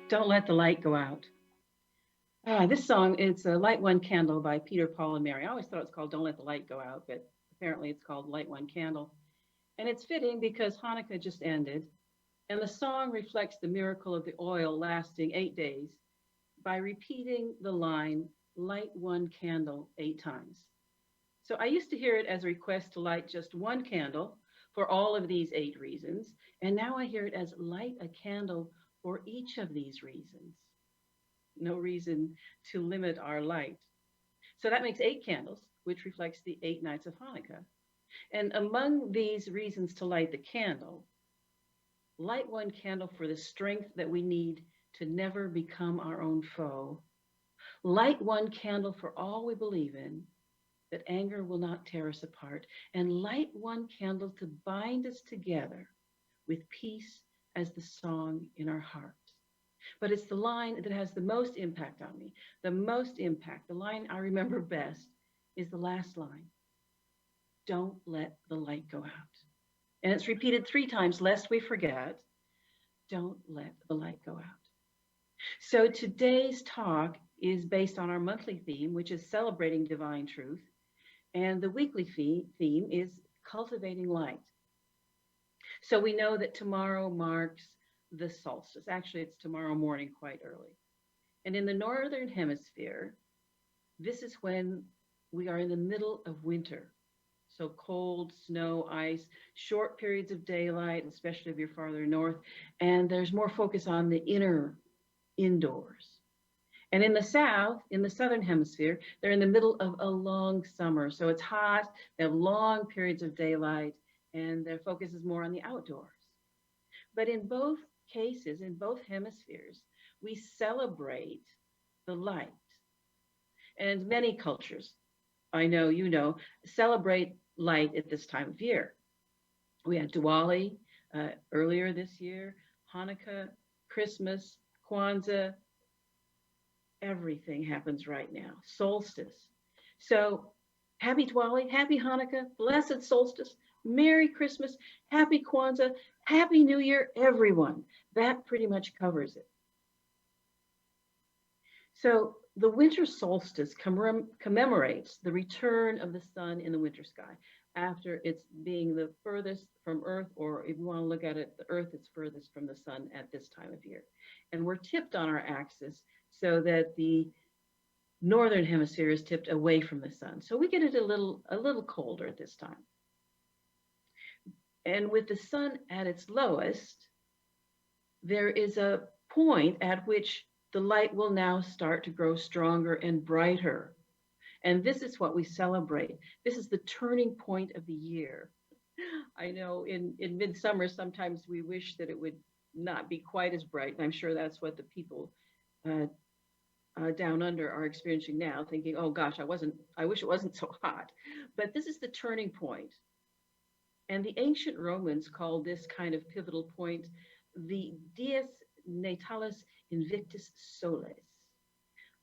Don't Let the Light Go Out. This song, it's Light One Candle by Peter, Paul, and Mary. I always thought it was called Don't Let the Light Go Out, but apparently it's called Light One Candle. And it's fitting because Hanukkah just ended, and the song reflects the miracle of the oil lasting 8 days by repeating the line, Light One Candle 8 times. So I used to hear it as a request to light just one candle for all of these 8 reasons, and now I hear it as light a candle for each of these reasons. No reason to limit our light. So that makes 8 candles, which reflects the 8 nights of Hanukkah. And among these reasons to light the candle, light one candle for the strength that we need to never become our own foe. Light one candle for all we believe in, that anger will not tear us apart. And light one candle to bind us together with peace as the song in our heart. But it's the line that has the most impact on me. The most impact, the line I remember best, is the last line. Don't let the light go out. And it's repeated 3 times, lest we forget. Don't let the light go out. So today's talk is based on our monthly theme, which is celebrating divine truth. And the weekly theme is cultivating light. So we know that tomorrow marks the solstice. Actually, it's tomorrow morning, quite early. And in the northern hemisphere, this is when we are in the middle of winter. So cold, snow, ice, short periods of daylight, especially if you're farther north. And there's more focus on the inner indoors. And in the south, in the southern hemisphere, they're in the middle of a long summer. So it's hot, they have long periods of daylight, and their focus is more on the outdoors. But in both cases, in both hemispheres, we celebrate the light. And many cultures, I know you know, celebrate light at this time of year. We had Diwali earlier this year, Hanukkah, Christmas, Kwanzaa, everything happens right now. Solstice. So happy Diwali, happy Hanukkah, blessed solstice, Merry Christmas, happy Kwanzaa, happy New Year, everyone. That pretty much covers it. So the winter solstice commemorates the return of the sun in the winter sky after it's being the furthest from Earth, or if you want to look at it, the Earth is furthest from the sun at this time of year. And we're tipped on our axis so that the northern hemisphere is tipped away from the sun. So we get it a little colder at this time. And with the sun at its lowest, there is a point at which the light will now start to grow stronger and brighter. And this is what we celebrate. This is the turning point of the year. I know in midsummer, sometimes we wish that it would not be quite as bright. And I'm sure that's what the people uh, down under are experiencing now, thinking, oh gosh, I wish it wasn't so hot. But this is the turning point. And the ancient Romans called this kind of pivotal point the dies natalis invictus solis,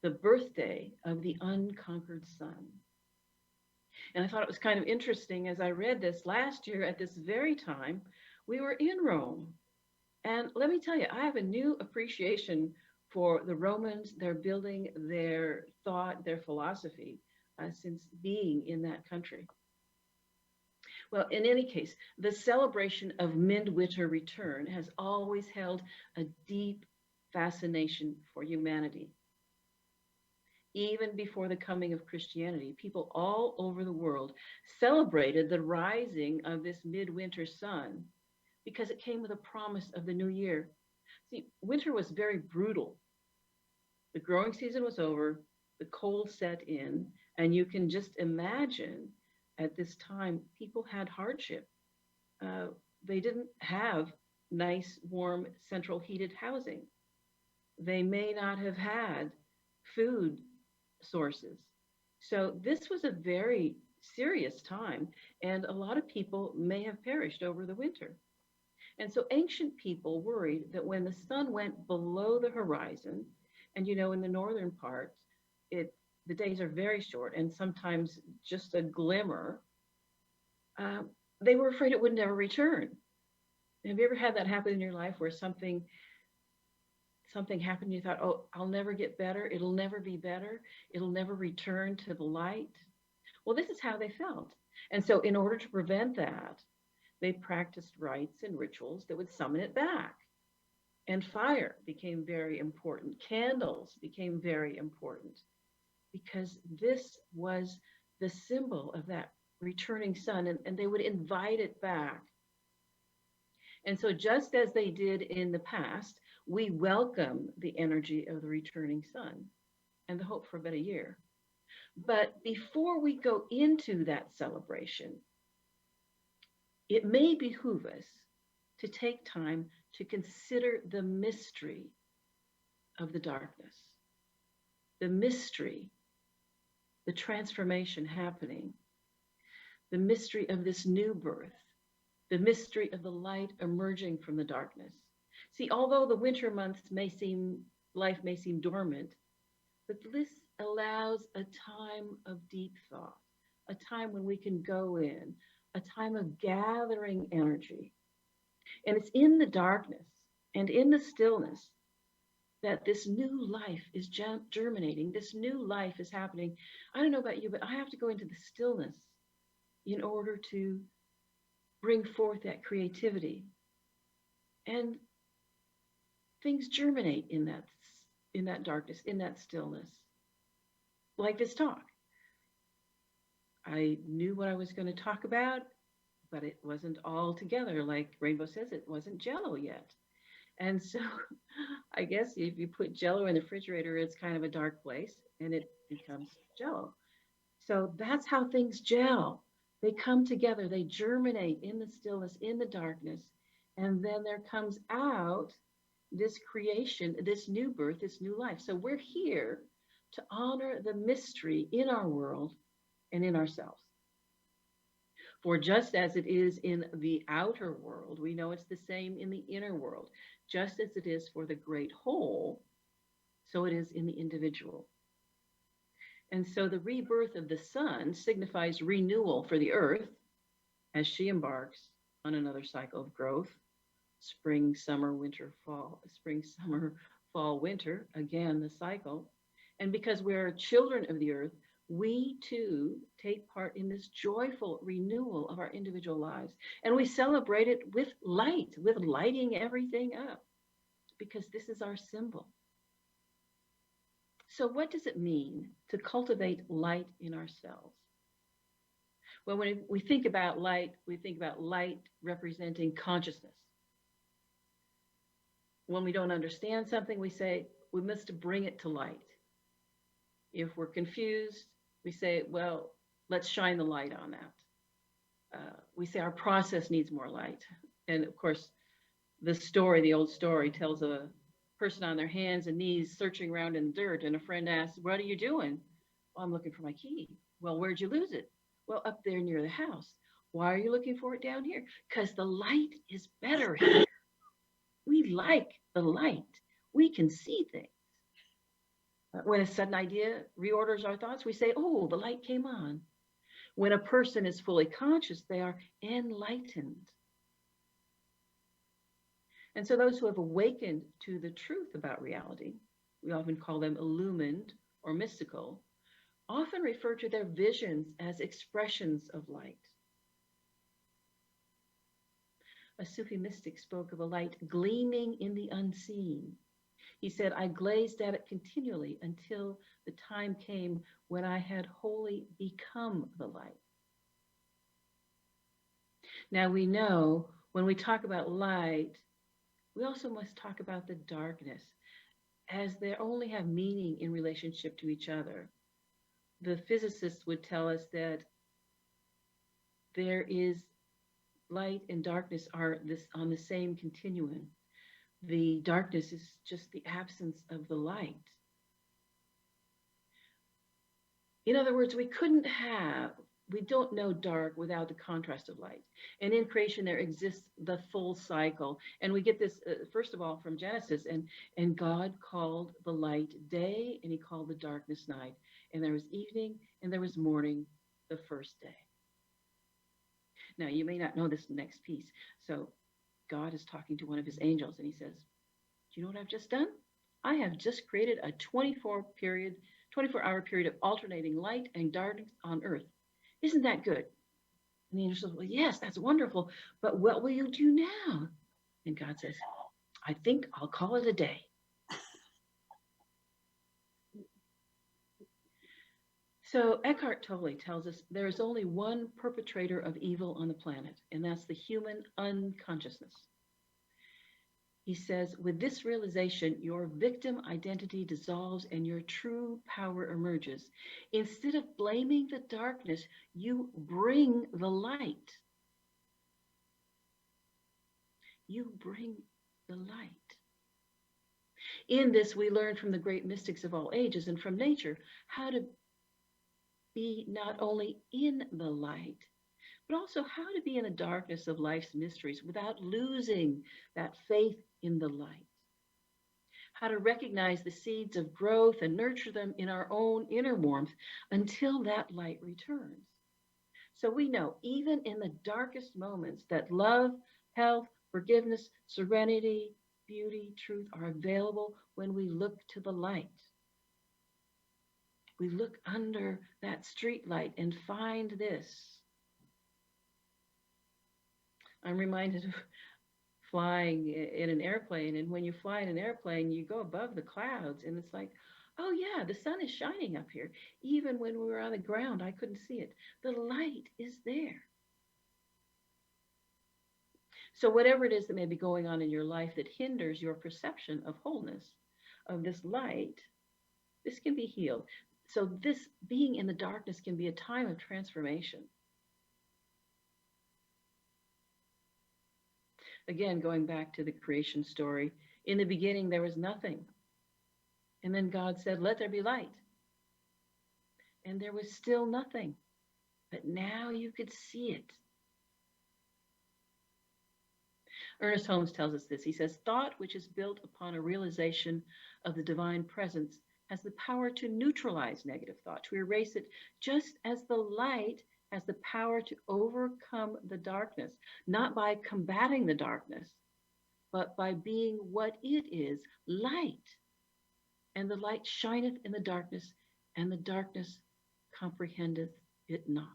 the birthday of the unconquered sun. And I thought it was kind of interesting as I read this last year at this very time, we were in Rome. And let me tell you, I have a new appreciation for the Romans, their building, their thought, their philosophy since being in that country. Well, in any case, the celebration of midwinter return has always held a deep fascination for humanity. Even before the coming of Christianity, people all over the world celebrated the rising of this midwinter sun because it came with a promise of the new year. See, winter was very brutal. The growing season was over, the cold set in, and you can just imagine at this time, people had hardship. Uh, they didn't have nice, warm, central heated housing. They may not have had food sources. So this was a very serious time, and a lot of people may have perished over the winter. And so ancient people worried that when the sun went below the horizon, and in the northern parts, the days are very short and sometimes just a glimmer, uh, they were afraid it would never return. Have you ever had that happen in your life where something something happened, you thought, oh, I'll never get better. It'll never be better. It'll never return to the light. Well, this is how they felt. And so, in order to prevent that, they practiced rites and rituals that would summon it back. And fire became very important. Candles became very important because this was the symbol of that returning sun, and they would invite it back. And so, just as they did in the past, we welcome the energy of the returning sun and the hope for a better year. But before we go into that celebration, it may behoove us to take time to consider the mystery of the darkness, the mystery, the transformation happening, the mystery of this new birth, the mystery of the light emerging from the darkness. See, although the winter months life may seem dormant, but this allows a time of deep thought, a time when we can go in, a time of gathering energy. And it's in the darkness and in the stillness that this new life is germinating. This new life is happening. I don't know about you, but I have to go into the stillness in order to bring forth that creativity. And things germinate in that darkness, in that stillness. Like this talk. I knew what I was going to talk about, but it wasn't all together. Like Rainbow says, it wasn't Jello yet. And so I guess if you put Jello in the refrigerator, it's kind of a dark place and it becomes Jello. So that's how things gel. They come together, they germinate in the stillness, in the darkness, and then there comes out this creation, this new birth, this new life. So we're here to honor the mystery in our world and in ourselves. For just as it is in the outer world, we know it's the same in the inner world. Just as it is for the great whole, so it is in the individual. And so the rebirth of the sun signifies renewal for the earth as she embarks on another cycle of growth. Spring, summer, winter, fall, spring, summer, fall, winter, again, the cycle. And because we're children of the earth, we too take part in this joyful renewal of our individual lives. And we celebrate it with light, with lighting everything up, because this is our symbol. So, what does it mean to cultivate light in ourselves? Well, when we think about light, we think about light representing consciousness. When we don't understand something, we say we must bring it to light. If we're confused, we say, well, let's shine the light on that. We say our process needs more light. And of course, the old story tells a person on their hands and knees searching around in the dirt, and a friend asks, what are you doing? Well, I'm looking for my key. Well, where'd you lose it? Well, up there near the house. Why are you looking for it down here? Because the light is better here. We like the light. We can see things. When a sudden idea reorders our thoughts, we say, oh, the light came on. When a person is fully conscious, they are enlightened. And so those who have awakened to the truth about reality, we often call them illumined or mystical, often refer to their visions as expressions of light. A Sufi mystic spoke of a light gleaming in the unseen. He said, I glazed at it continually until the time came when I had wholly become the light. Now we know when we talk about light, we also must talk about the darkness, as they only have meaning in relationship to each other. The physicists would tell us that there is light and darkness are on the same continuum. The darkness is just the absence of the light. In other words, we don't know dark without the contrast of light. And in creation, there exists the full cycle. And we get this, first of all, from Genesis. And God called the light day, and he called the darkness night. And there was evening, and there was morning the first day. Now, you may not know this next piece. So God is talking to one of his angels, and he says, do you know what I've just done? I have just created a 24-hour period of alternating light and darkness on earth. Isn't that good? And the angel says, well, yes, that's wonderful. But what will you do now? And God says, I think I'll call it a day. So Eckhart Tolle tells us there is only one perpetrator of evil on the planet, and that's the human unconsciousness. He says, with this realization, your victim identity dissolves and your true power emerges. Instead of blaming the darkness, you bring the light. You bring the light. In this, we learn from the great mystics of all ages and from nature how to be not only in the light, but also how to be in the darkness of life's mysteries without losing that faith in the light. How to recognize the seeds of growth and nurture them in our own inner warmth until that light returns. So we know, even in the darkest moments, that love, health, forgiveness, serenity, beauty, truth are available when we look to the light. We look under that street light and find this. I'm reminded of flying in an airplane, and when you fly in an airplane, you go above the clouds, and it's like, oh yeah, the sun is shining up here. Even when we were on the ground, I couldn't see it. The light is there. So whatever it is that may be going on in your life that hinders your perception of wholeness, of this light, this can be healed. So this being in the darkness can be a time of transformation. Again, going back to the creation story, in the beginning there was nothing. And then God said, let there be light. And there was still nothing. But now you could see it. Ernest Holmes tells us this. He says, thought which is built upon a realization of the divine presence has the power to neutralize negative thought, to erase it, just as the light has the power to overcome the darkness, not by combating the darkness, but by being what it is, light. And the light shineth in the darkness, and the darkness comprehendeth it not.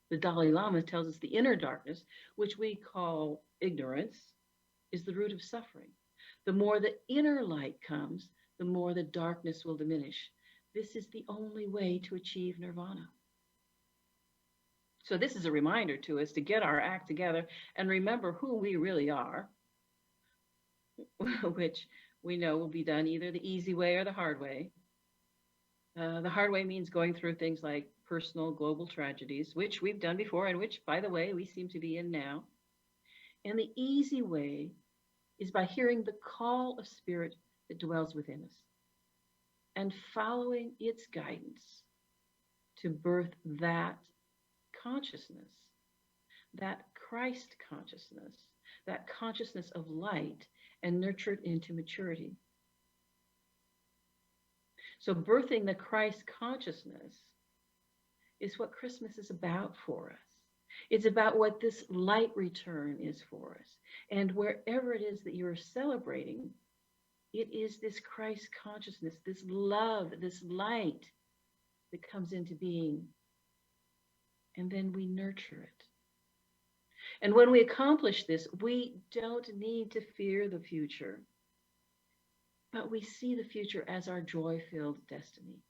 The Dalai Lama tells us the inner darkness, which we call ignorance, is the root of suffering. The more the inner light comes, the more the darkness will diminish. This is the only way to achieve nirvana. So this is a reminder to us to get our act together and remember who we really are, which we know will be done either the easy way or the hard way. The hard way means going through things like personal global tragedies, which we've done before and which, by the way, we seem to be in now. And the easy way is by hearing the call of spirit that dwells within us and following its guidance to birth that consciousness, that Christ consciousness, that consciousness of light, and nurture it into maturity. So birthing the Christ consciousness is what Christmas is about for us. It's about what this light return is for us. And wherever it is that you're celebrating, it is this Christ consciousness, this love, this light that comes into being. And then we nurture it. And when we accomplish this, we don't need to fear the future, but we see the future as our joy-filled destiny.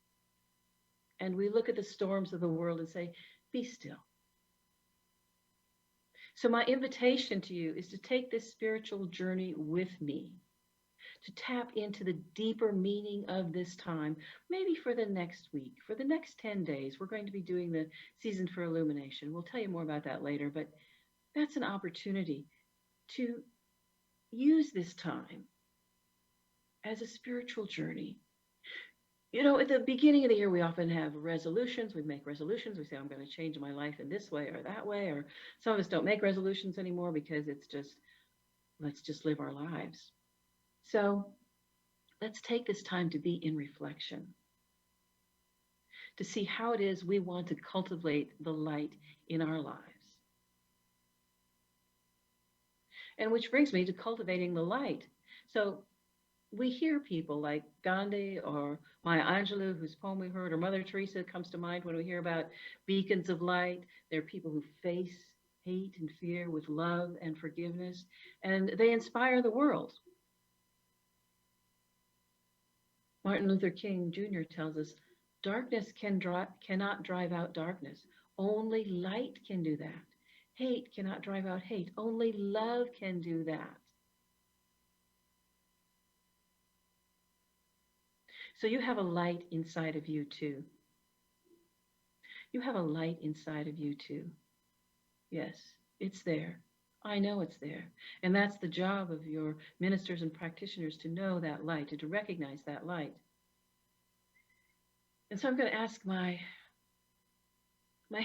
And we look at the storms of the world and say, be still. So my invitation to you is to take this spiritual journey with me, to tap into the deeper meaning of this time, maybe for the next week, for the next 10 days. We're going to be doing the season for illumination. We'll tell you more about that later, but that's an opportunity to use this time as a spiritual journey. You know, at the beginning of the year, we often have resolutions. We make resolutions. We say, I'm going to change my life in this way or that way. Or some of us don't make resolutions anymore because it's just, let's just live our lives. So let's take this time to be in reflection, to see how it is we want to cultivate the light in our lives. And which brings me to cultivating the light. So we hear people like Gandhi or Maya Angelou, whose poem we heard, or Mother Teresa comes to mind when we hear about beacons of light. They're people who face hate and fear with love and forgiveness, and they inspire the world. Martin Luther King Jr. tells us darkness cannot drive out darkness. Only light can do that. Hate cannot drive out hate. Only love can do that. So you have a light inside of you too. You have a light inside of you too. Yes, it's there. I know it's there. And that's the job of your ministers and practitioners to know that light, to recognize that light. And so I'm going to ask my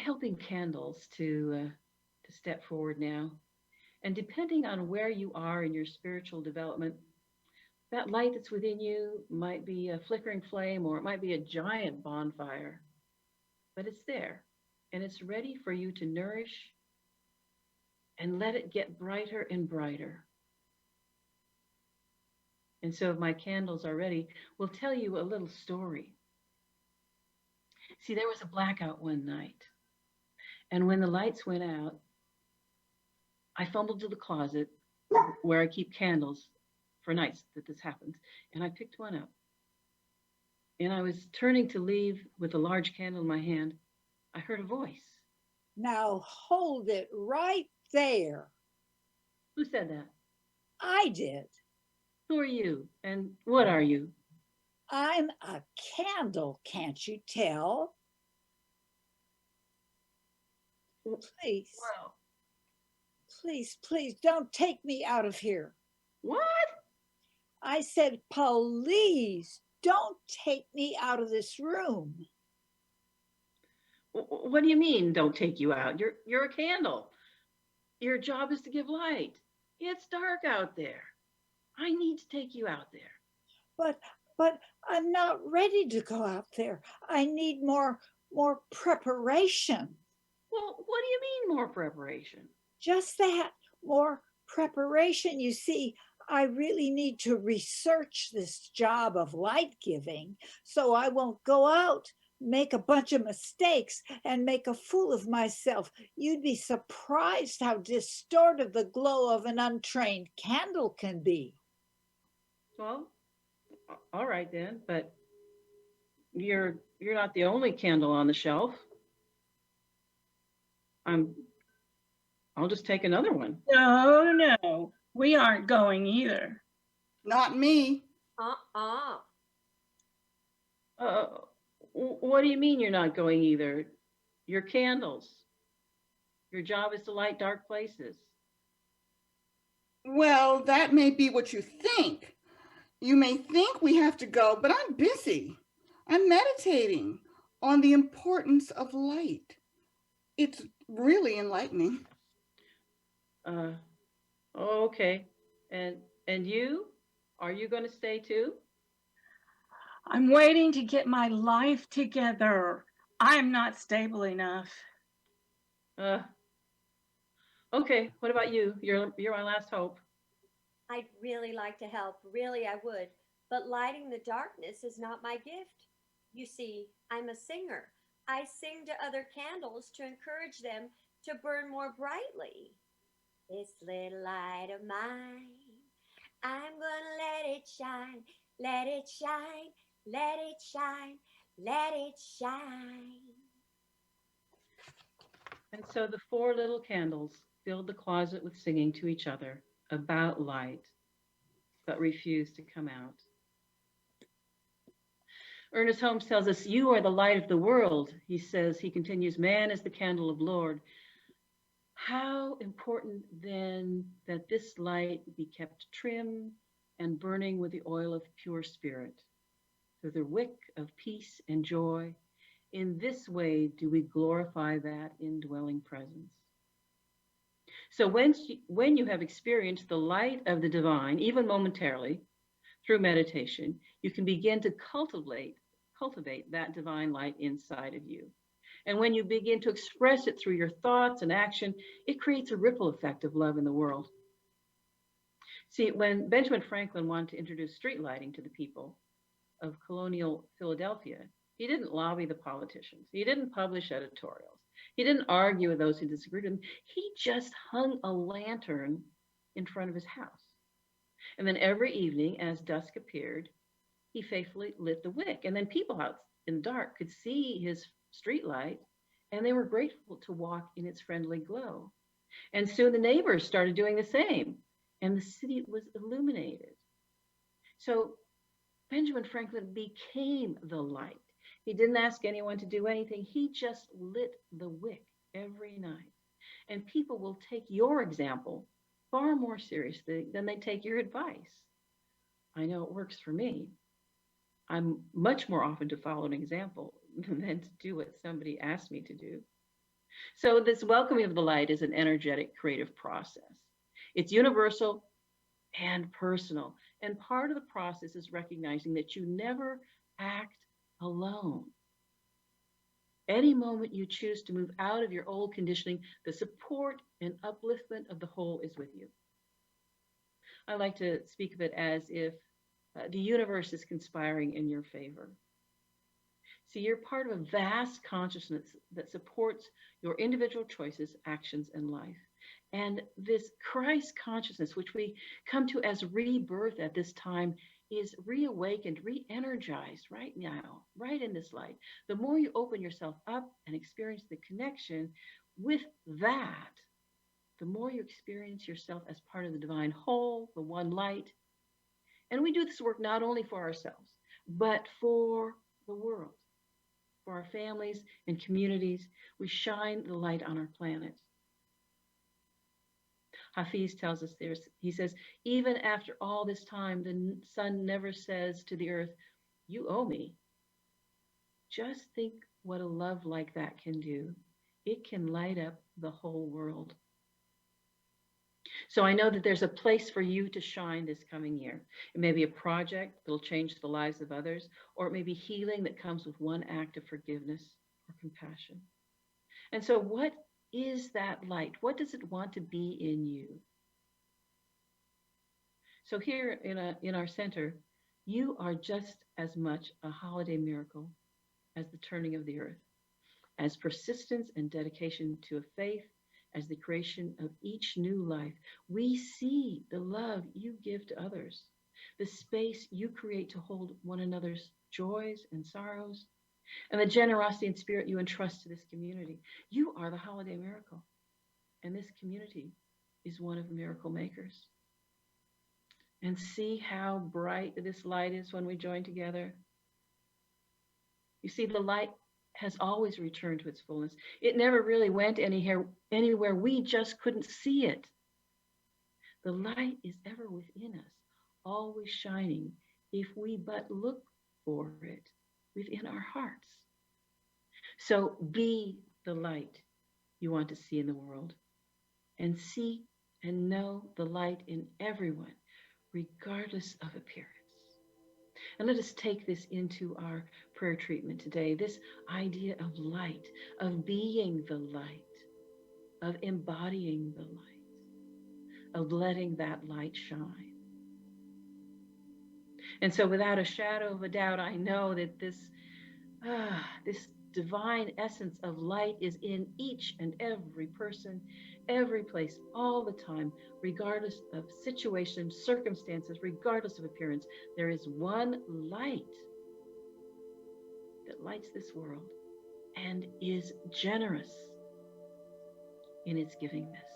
helping candles to step forward now. And depending on where you are in your spiritual development, that light that's within you might be a flickering flame or it might be a giant bonfire, but it's there and it's ready for you to nourish and let it get brighter and brighter. And so, if my candles are ready, we'll tell you a little story. See, there was a blackout one night, and when the lights went out, I fumbled to the closet where I keep candles for nights that this happens, and I picked one up. And I was turning to leave with a large candle in my hand. I heard a voice. Now hold it right there. Who said that? I did. Who are you? And what are you? I'm a candle, can't you tell? Please, Well, please don't take me out of here. what? I said, please don't take me out of this room. What do you mean? Don't take you out? You're a candle. Your job is to give light. It's dark out there. I need to take you out there. But but I'm not ready to go out there. I need more preparation. Well, what do you mean more preparation? Just that, more preparation. You see, I really need to research this job of light giving so I won't go out, make a bunch of mistakes, and make a fool of myself. You'd be surprised how distorted the glow of an untrained candle can be. Well, all right then, but you're not the only candle on the shelf. I'm I'll just take another one. No, no, we aren't going either. Not me. Uh, what do you mean you're not going either? You're candles. Your job is to light dark places. Well, that may be what you think. You may think we have to go, but I'm busy. I'm meditating on the importance of light. It's really enlightening. Uh, oh, okay. And you? Are you going to stay too? I'm waiting to get my life together. I'm not stable enough. Uh, okay. What about you? You're my last hope. I'd really like to help, really, I would. But lighting the darkness is not my gift. You see, I'm a singer. I sing to other candles to encourage them to burn more brightly. This little light of mine, I'm gonna let it shine, let it shine, let it shine, let it shine. And so the four little candles filled the closet with singing to each other about light, but refused to come out. Ernest Holmes tells us, "You are the light of the world." He says, he continues, "Man is the candle of Lord." How important then that this light be kept trim and burning with the oil of pure spirit, through the wick of peace and joy. In this way do we glorify that indwelling presence. So when you have experienced the light of the divine, even momentarily, through meditation, you can begin to cultivate that divine light inside of you. And when you begin to express it through your thoughts and action, it creates a ripple effect of love in the world. See, when Benjamin Franklin wanted to introduce street lighting to the people of colonial Philadelphia, he didn't lobby the politicians. He didn't publish editorials. He didn't argue with those who disagreed with him. He just hung a lantern in front of his house. And then every evening, as dusk appeared, he faithfully lit the wick. And then people out in the dark could see his street light, and they were grateful to walk in its friendly glow. And soon the neighbors started doing the same, and the city was illuminated. So Benjamin Franklin became the light. He didn't ask anyone to do anything. He just lit the wick every night. And people will take your example far more seriously than they take your advice. I know it works for me. I'm much more often to follow an example than to do what somebody asked me to do. So, this welcoming of the light is an energetic, creative process. It's universal and personal. And part of the process is recognizing that you never act alone. Any moment you choose to move out of your old conditioning, the support and upliftment of the whole is with you. I like to speak of it as if the universe is conspiring in your favor. See, you're part of a vast consciousness that supports your individual choices, actions, and life. And this Christ consciousness, which we come to as rebirth at this time, is reawakened, re-energized right now, right in this light. The more you open yourself up and experience the connection with that, the more you experience yourself as part of the divine whole, the one light. And we do this work not only for ourselves, but for the world, for our families and communities. We shine the light on our planet. Hafiz tells us this. He says, even after all this time, the sun never says to the earth, you owe me. Just think what a love like that can do. It can light up the whole world. So I know that there's a place for you to shine this coming year. It may be a project that'll change the lives of others, or it may be healing that comes with one act of forgiveness or compassion. And so what is that light? What does it want to be in you? So here in our center, you are just as much a holiday miracle as the turning of the earth, as persistence and dedication to a faith, as the creation of each new life. We see the love you give to others, the space you create to hold one another's joys and sorrows, and the generosity and spirit you entrust to this community. You are the holiday miracle, and this community is one of the miracle makers. And see how bright this light is when we join together. You see, the light has always returned to its fullness. It never really went anywhere. We just couldn't see it. The light is ever within us, always shining, if we but look for it within our hearts. So be the light you want to see in the world, and see and know the light in everyone, regardless of appearance. And let us take this into our prayer treatment today, this idea of light, of being the light, of embodying the light, of letting that light shine. And so without a shadow of a doubt, I know that this divine essence of light is in each and every person, every place, all the time, regardless of situations, circumstances, regardless of appearance. There is one light that lights this world and is generous in its givingness.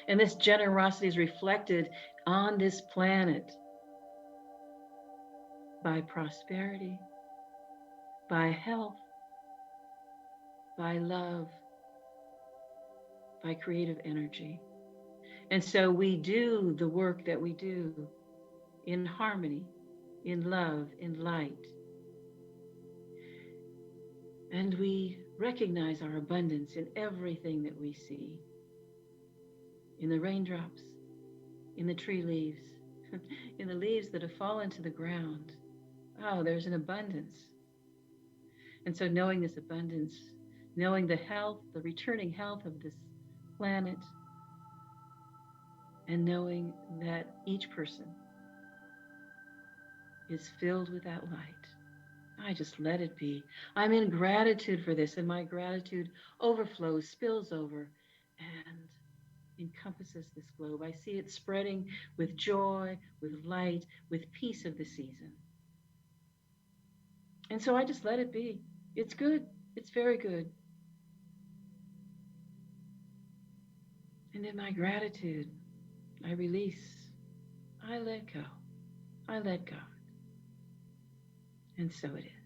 And this generosity is reflected on this planet by prosperity, by health, by love, by creative energy. And so we do the work that we do in harmony, in love, in light. And we recognize our abundance in everything that we see, in the raindrops, in the tree leaves, in the leaves that have fallen to the ground. Oh, there's an abundance. And so knowing this abundance, knowing the health, the returning health of this planet, and knowing that each person is filled with that light. I just let it be. I'm in gratitude for this, and my gratitude overflows, spills over, and encompasses this globe. I see it spreading with joy, with light, with peace of the season. And so I just let it be. It's good. It's very good. And in my gratitude, I release. I let go. I let God. And so it is.